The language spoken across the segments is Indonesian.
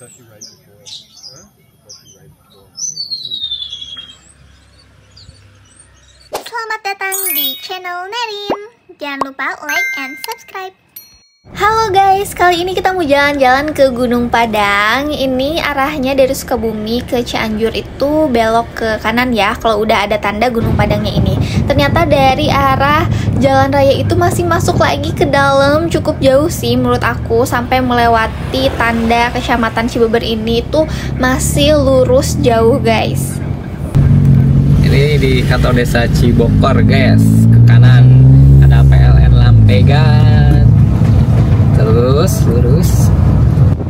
Selamat datang di channel Nerin. Jangan lupa like and subscribe. Halo guys, kali ini kita mau jalan-jalan ke Gunung Padang. Ini arahnya dari Sukabumi ke Cianjur itu belok ke kanan ya, kalau udah ada tanda Gunung Padangnya ini. Ternyata dari arah jalan raya itu masih masuk lagi ke dalam, cukup jauh sih menurut aku. Sampai melewati tanda Kecamatan Cibeber ini tuh masih lurus jauh guys. Ini di kantor desa Cibokor guys, ke kanan ada PLN Lampegan, terus lurus.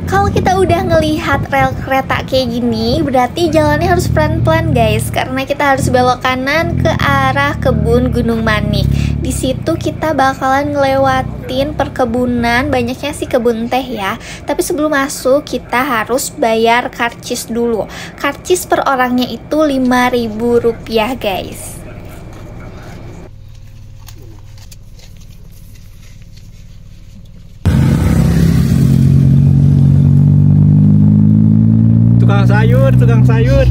Kalau kita udah ngelihat rel kereta kayak gini, berarti jalannya harus pelan-pelan guys, karena kita harus belok kanan ke arah kebun Gunung Manik. Di situ kita bakalan ngelewatin perkebunan, banyaknya sih kebun teh ya. Tapi sebelum masuk kita harus bayar karcis dulu. Karcis per orangnya itu Rp5.000 guys. Tukang sayur.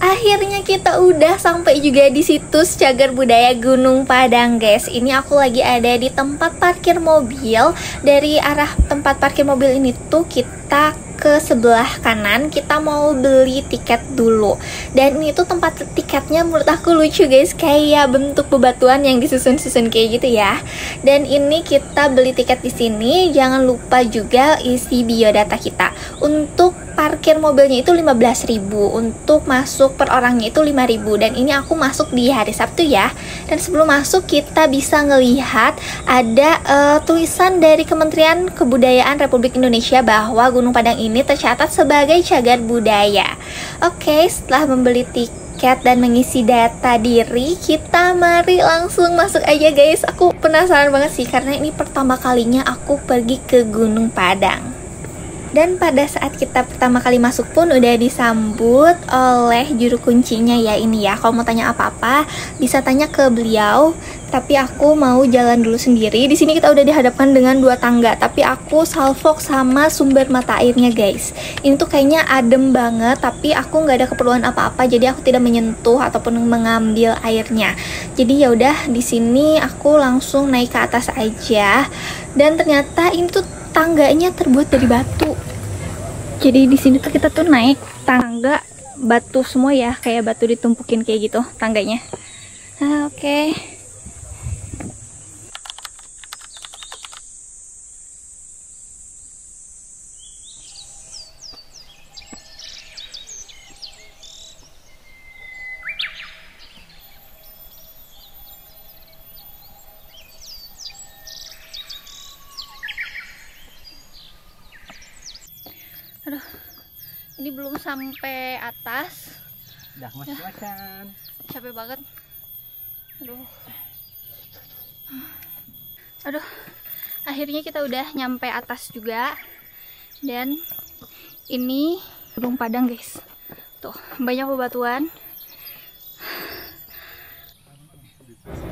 Akhirnya kita udah sampai juga di situs Cagar Budaya Gunung Padang guys. Ini aku lagi ada di tempat parkir mobil. Dari arah tempat parkir mobil ini tuh kita ke sebelah kanan, kita mau beli tiket dulu. Dan ini tuh tempat tiketnya menurut aku lucu guys, kayak bentuk bebatuan yang disusun-susun kayak gitu ya. Dan ini kita beli tiket di sini. Jangan lupa juga isi biodata kita. Untuk parkir mobilnya itu 15.000, untuk masuk per orangnya itu 5.000. Dan ini aku masuk di hari Sabtu ya. Dan sebelum masuk kita bisa ngelihat ada tulisan dari Kementerian Kebudayaan Republik Indonesia bahwa Gunung Padang ini tercatat sebagai cagar budaya. Oke, setelah membeli tiket dan mengisi data diri, kita mari langsung masuk aja guys. Aku penasaran banget sih, karena ini pertama kalinya aku pergi ke Gunung Padang. Dan pada saat kita pertama kali masuk pun udah disambut oleh juru kuncinya ya ini ya. Kalau mau tanya apa-apa bisa tanya ke beliau. Tapi aku mau jalan dulu sendiri. Di sini kita udah dihadapkan dengan 2 tangga. Tapi aku salfok sama sumber mata airnya guys. Ini tuh kayaknya adem banget. Tapi aku nggak ada keperluan apa-apa. Jadi aku tidak menyentuh ataupun mengambil airnya. Jadi ya udah di sini aku langsung naik ke atas aja. Dan ternyata ini tuh tangganya terbuat dari batu. Jadi di sini tuh kita tuh naik tangga batu semua ya, kayak batu ditumpukin kayak gitu tangganya. Oke. Aduh, ini belum sampai atas. Udah mas-masan. Capek banget. Aduh, akhirnya kita udah nyampe atas juga. Dan ini Gunung Padang guys. Tuh, banyak bebatuan.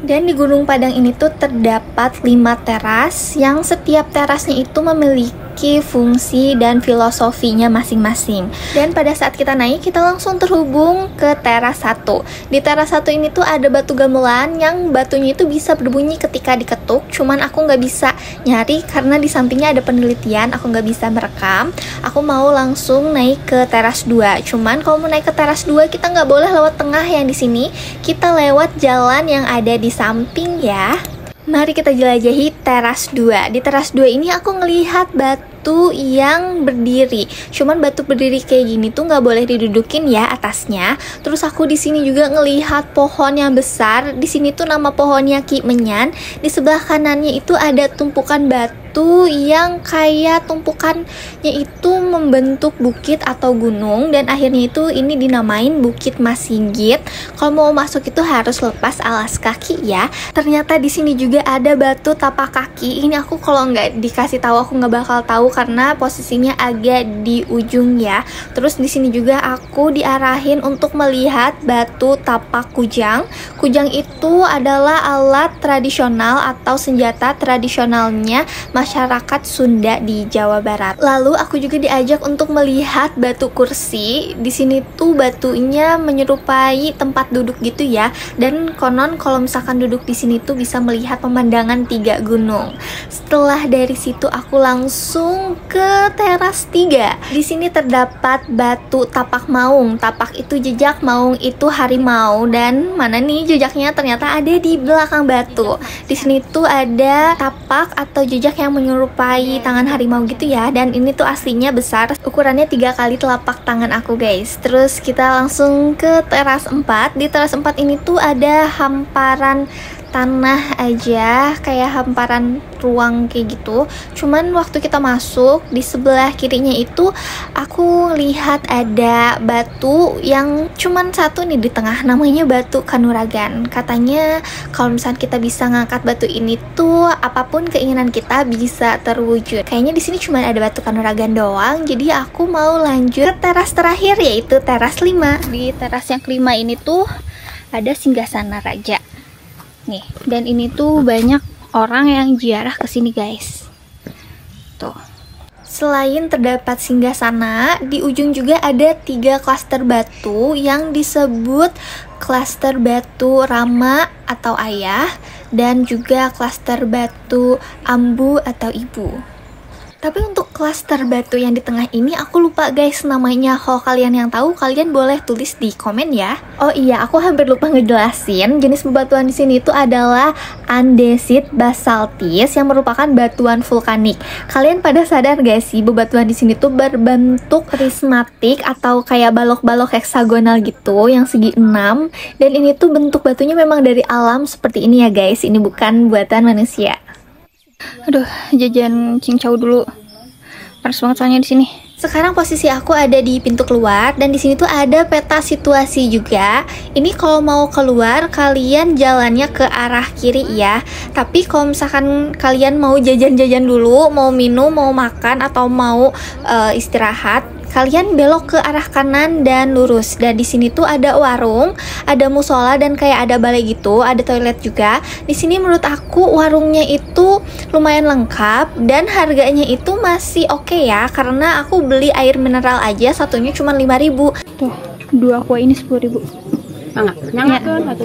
Dan di Gunung Padang ini tuh terdapat 5 teras, yang setiap terasnya itu memiliki fungsi dan filosofinya masing-masing. Dan pada saat kita naik, kita langsung terhubung ke teras 1. Di teras 1 ini tuh ada batu gamelan yang batunya itu bisa berbunyi ketika diketuk. Cuman aku nggak bisa nyari karena di sampingnya ada penelitian, aku nggak bisa merekam. Aku mau langsung naik ke teras 2. Cuman kalau mau naik ke teras 2 kita nggak boleh lewat tengah yang di sini. Kita lewat jalan yang ada di samping ya. Mari kita jelajahi teras 2. Di teras 2 ini aku ngelihat batu yang berdiri. Cuman batu berdiri kayak gini tuh nggak boleh didudukin ya atasnya. Terus aku di sini juga ngelihat pohon yang besar. Di sini tuh nama pohonnya Ki Menyan. Di sebelah kanannya itu ada tumpukan batu yang kayak tumpukannya itu membentuk bukit atau gunung, dan akhirnya itu ini dinamain Bukit Mas Singgit. Kalau mau masuk itu harus lepas alas kaki ya. Ternyata di sini juga ada batu tapak kaki. Ini aku kalau nggak dikasih tahu aku nggak bakal tahu karena posisinya agak di ujung ya. Terus di sini juga aku diarahin untuk melihat batu tapak kujang. Kujang itu adalah alat tradisional atau senjata tradisionalnya masyarakat Sunda di Jawa Barat. Lalu aku juga diajak untuk melihat batu kursi. Di sini tuh batunya menyerupai tempat duduk gitu ya. Dan konon kalau misalkan duduk di sini tuh bisa melihat pemandangan 3 gunung. Setelah dari situ aku langsung ke teras 3. Di sini terdapat batu tapak maung. Tapak itu jejak, maung itu harimau. Dan mana nih jejaknya? Ternyata ada di belakang batu. Di sini tuh ada tapak atau jejak yang menyerupai tangan harimau gitu ya. Dan ini tuh aslinya besar, ukurannya 3 kali telapak tangan aku guys. Terus kita langsung ke teras 4. Di teras 4 ini tuh ada hamparan tanah aja, kayak hamparan ruang kayak gitu. Cuman waktu kita masuk, di sebelah kirinya itu aku lihat ada batu yang cuman satu nih di tengah, namanya batu Kanuragan. Katanya kalau misalnya kita bisa ngangkat batu ini tuh apapun keinginan kita bisa terwujud. Kayaknya di sini cuma ada batu Kanuragan doang. Jadi aku mau lanjut ke teras terakhir, yaitu teras 5. Di teras yang kelima ini tuh ada singgasana raja nih, dan ini tuh banyak orang yang ziarah ke sini guys. Tuh. Selain terdapat singgasana, di ujung juga ada 3 klaster batu yang disebut klaster batu Rama atau ayah, dan juga klaster batu Ambu atau ibu. Tapi untuk klaster batu yang di tengah ini aku lupa guys namanya. Kalau kalian yang tahu, kalian boleh tulis di komen ya. Oh iya, aku hampir lupa ngejelasin. Jenis bebatuan di sini itu adalah andesit basaltis yang merupakan batuan vulkanik. Kalian pada sadar gak sih bebatuan di sini tuh berbentuk prismatik atau kayak balok-balok heksagonal gitu yang segi 6. Dan ini tuh bentuk batunya memang dari alam seperti ini ya guys. Ini bukan buatan manusia. Aduh, jajan cincau dulu. Panas banget soalnya di sini. Sekarang posisi aku ada di pintu keluar dan di sini tuh ada peta situasi juga. Ini kalau mau keluar kalian jalannya ke arah kiri ya. Tapi kalau misalkan kalian mau jajan-jajan dulu, mau minum, mau makan atau mau istirahat, kalian belok ke arah kanan dan lurus. Dan di sini tuh ada warung, ada musola dan kayak ada balai gitu, ada toilet juga. Di sini menurut aku warungnya itu lumayan lengkap dan harganya itu masih oke ya, karena aku beli air mineral aja satunya cuma 5.000. Tuh, 2 aqua ini 10.000. Nyangat kan atau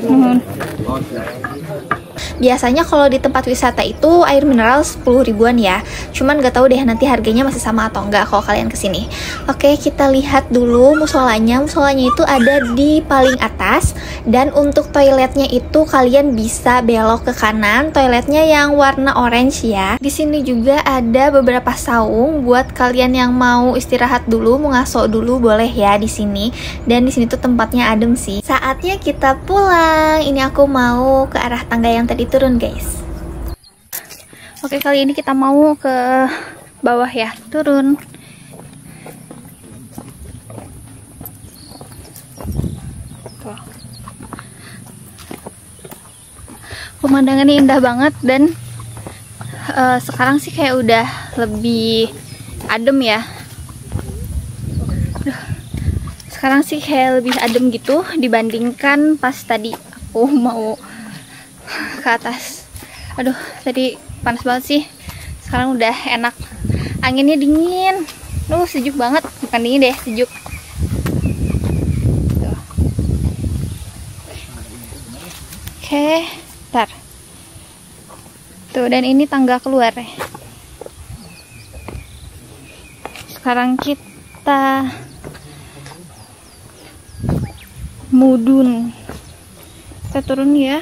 biasanya kalau di tempat wisata itu air mineral 10 ribuan ya. Cuman gak tahu deh nanti harganya masih sama atau enggak kalau kalian kesini. Oke, kita lihat dulu musolanya. Musolanya itu ada di paling atas. Dan untuk toiletnya itu kalian bisa belok ke kanan. Toiletnya yang warna orange ya. Di sini juga ada beberapa saung buat kalian yang mau istirahat dulu, mau ngaso dulu boleh ya di sini. Dan di sini tuh tempatnya adem sih. Saatnya kita pulang. Ini aku mau ke arah tangga yang tadi turun guys. Oke, kali ini kita mau ke bawah ya, turun. Tuh. Pemandangannya indah banget dan sekarang sih kayak udah lebih adem ya. Sekarang sih kayak lebih adem gitu dibandingkan pas tadi aku mau ke atas. Aduh, tadi panas banget sih. Sekarang udah enak. Anginnya dingin. Sejuk banget. Bukan dingin deh, sejuk. Tuh. Oke, ntar. Tuh, dan ini tangga keluar. Sekarang kita mudun. Kita turun ya.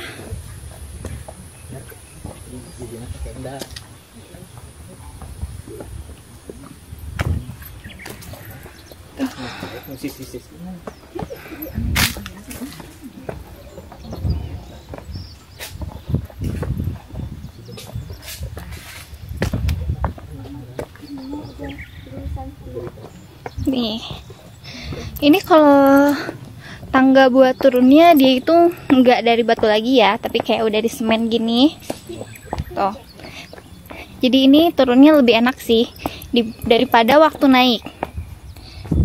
Nih, ini kalau tangga buat turunnya dia itu nggak dari batu lagi ya, tapi kayak udah di semen gini. Tuh. Jadi ini turunnya lebih enak sih daripada waktu naik.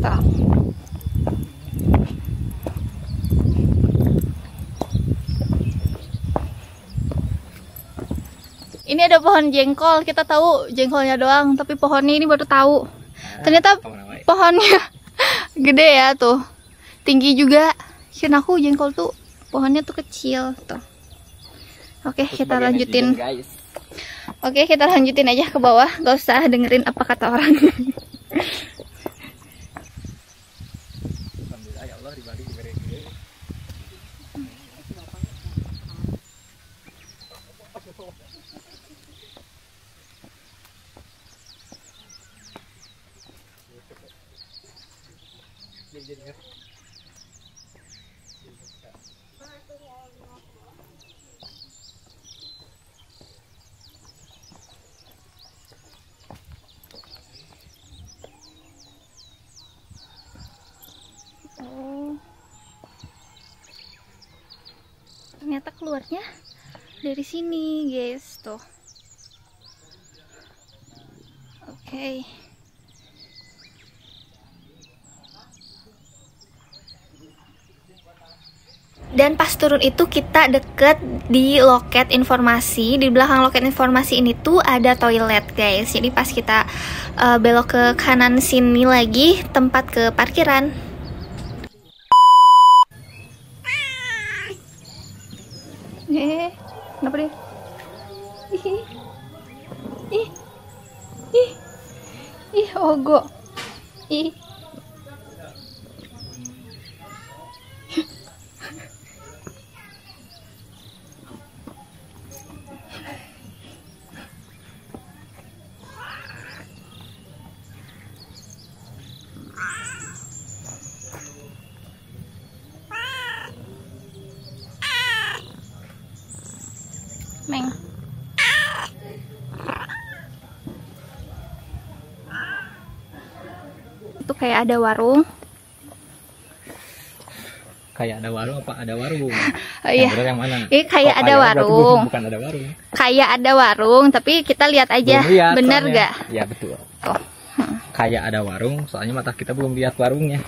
Tuh. Ini ada pohon jengkol. Kita tahu jengkolnya doang, tapi pohonnya ini baru tahu. Ternyata pohonnya gede ya tuh. Tinggi juga. Kirain aku jengkol tuh pohonnya tuh kecil tuh. Oke, kita lanjutin. Oke, kita lanjutin aja ke bawah. Gak usah dengerin apa kata orang. Oh, ternyata keluarnya dari sini, guys, tuh. Oke. Dan pas turun itu kita deket di loket informasi. Di belakang loket informasi ini tuh ada toilet, guys. Jadi pas kita belok ke kanan sini lagi tempat ke parkiran. Kenapa dia? Ogo. Meng. Itu kayak ada warung. Kayak ada warung apa ada warung? Iya. Yang mana? Ini kayak ada warung. Bukan ada warung. Kayak ada warung, tapi kita lihat aja. Lihat, bener soalnya. gak? Iya betul. Kayak ada warung, soalnya mata kita belum lihat warungnya.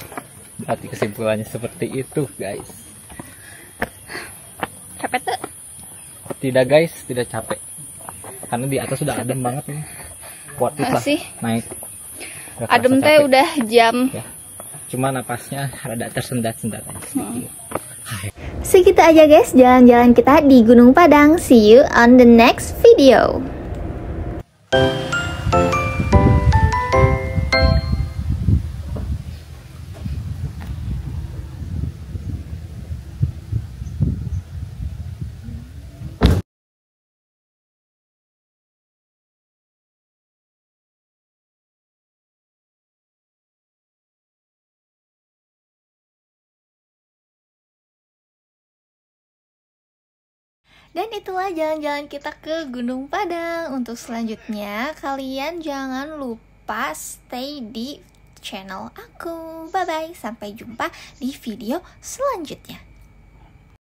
Berarti kesimpulannya seperti itu, guys. Capek tuh? Tidak, guys, tidak capek. Karena di atas sudah adem banget ini. Kuat lah naik. Adem teh udah jam. Ya. Cuma napasnya rada tersendat-sendat aja. Segitu aja, guys, jalan-jalan kita di Gunung Padang. See you on the next video. Dan itulah jalan-jalan kita ke Gunung Padang. Untuk selanjutnya, kalian jangan lupa stay di channel aku. Bye-bye, sampai jumpa di video selanjutnya.